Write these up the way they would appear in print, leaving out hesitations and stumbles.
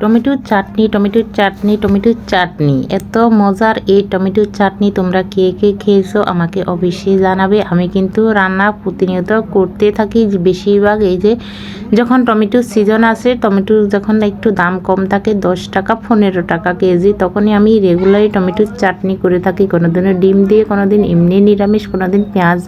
টমেটোর চাটনি, টমেটোর চাটনি, টমেটোর চাটনি, এত মজার এই টমেটোর চাটনি তোমরা কে কে খেয়েছো আমাকে অবশ্যই জানাবে। আমি কিন্তু রান্না প্রতিনিয়ত করতে থাকি, বেশিরভাগ এই যে যখন টমেটোর সিজন আসে, টমেটোর যখন একটু দাম কম থাকে 10 টাকা 15 টাকা কেজি, তখনই আমি রেগুলারই টমেটোর চাটনি করে থাকি। কোনো দিনও ডিম দিয়ে, কোনো দিন এমনি নিরামিষ, কোনো দিন পেঁয়াজ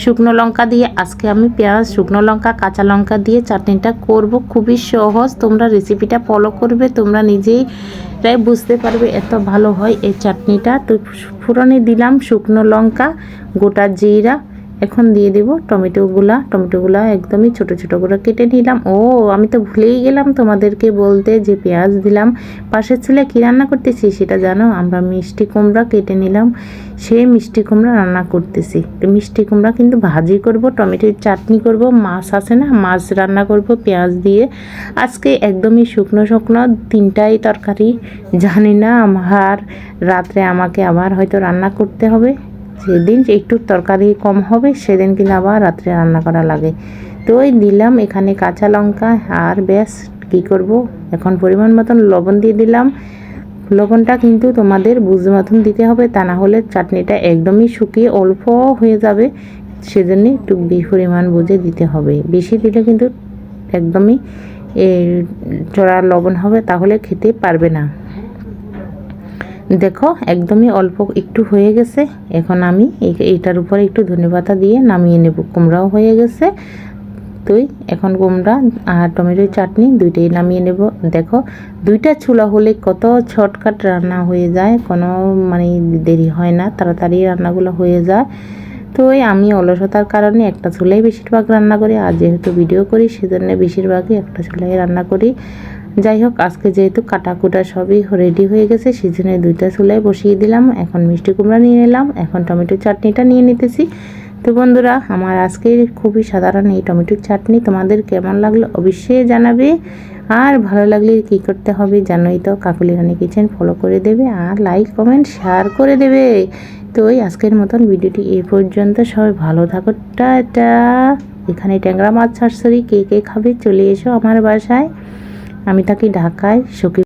শুকনো লঙ্কা দিয়ে। আজকে আমি পেঁয়াজ শুকনো লঙ্কা কাঁচা লঙ্কা দিয়ে চাটনিটা করব। খুবই সহজ, তোমরা রেসিপিটা ফলো করবে, তোমরা নিজেই তাই বুঝতে পারবে এত ভালো হয় এই চাটনিটা। তো ফোড়নে দিলাম শুকনো লঙ্কা, গোটা জিরা, এখন দিয়ে দেব টমেটোগুলা একদমই ছোট ছোট করে কেটে নিলাম। ও আমি তো ভুলেই গেলাম তোমাদেরকে বলতে যে পেঁয়াজ দিলাম। পাশের ছেলে কী রান্না করতেছি সেটা জানো? আমরা মিষ্টি কুমড়া কেটে নিলাম, সেই মিষ্টি কুমড়া রান্না করতেছি। তো মিষ্টি কুমড়া কিন্তু ভাজি করব, টমেটোর চাটনি করব, মাছ আছে না মাছ রান্না করব পেঁয়াজ দিয়ে। আজকে একদমই শুকনো শুকনো তিনটাই তরকারি। জানি না আমার রাত্রে আমাকে আবার হয়তো রান্না করতে হবে। যেদিন একটু তরকারি কম হবে সেদিন কিন্তু আবার রাত্রে রান্না করা লাগে। তো ওই দিলাম এখানে কাঁচা লঙ্কা, আর ব্যাস কী করব, এখন পরিমাণ মতন লবণ দিয়ে দিলাম। লবণটা কিন্তু তোমাদের বুঝ মতন দিতে হবে, তা না হলে চাটনিটা একদমই শুকিয়ে অল্প হয়ে যাবে। সেজন্য একটু পরিমাণ বুঝে দিতে হবে, বেশি দিলে কিন্তু একদমই চড়া লবণ হবে, তাহলে খেতে পারবে না। দেখো একদমই অল্প একটু হয়ে গেছে। এখন আমি এইটার উপরে একটু ধনেপাতা দিয়ে নামিয়ে নেব। কুমড়াও হয়ে গেছে। তুই এখন কুমড়া আর টমেটোর চাটনি দুইটাই নামিয়ে নেব। দেখো দুইটা চুলা হলে কত শর্টকাট রান্না হয়ে যায়, কোনো মানে দেরি হয় না, তাড়াতাড়ি রান্নাগুলো হয়ে যায়। তো আমি অলসতার কারণে একটা চুলাই বেশিরভাগ রান্না করি, আর যেহেতু ভিডিও করি সেজন্য বেশিরভাগই একটা চুলাই রান্না করি। যাই হোক, আজকে যেহেতু কাটাকুটা সবই রেডি হয়ে গেছে সেজন্য দুইটা চুলাই বসিয়ে দিলাম। এখন মিষ্টি কুমড়া নিয়ে নিলাম, এখন টমেটোর চাটনিটা নিয়ে নিতেছি। তো বন্ধুরা, আমার আজকের খুবই সাধারণ এই টমেটোর চাটনি তোমাদের কেমন লাগলো অবশ্যই জানাবে। আর ভালো লাগলে কী করতে হবে জানোই তো, কাকুলি রানী কিচেন ফলো করে দেবে, আর লাইক কমেন্ট শেয়ার করে দেবে। তো আজকের মতন ভিডিওটি এই পর্যন্ত, সবাই ভালো থাকো, টাটা। এখানে ট্যাংরা মাছ ছাড়ছড়ি কে কে খাবে চলে এসো আমার বাসায়। আমি থাকি ঢাকায়, সখী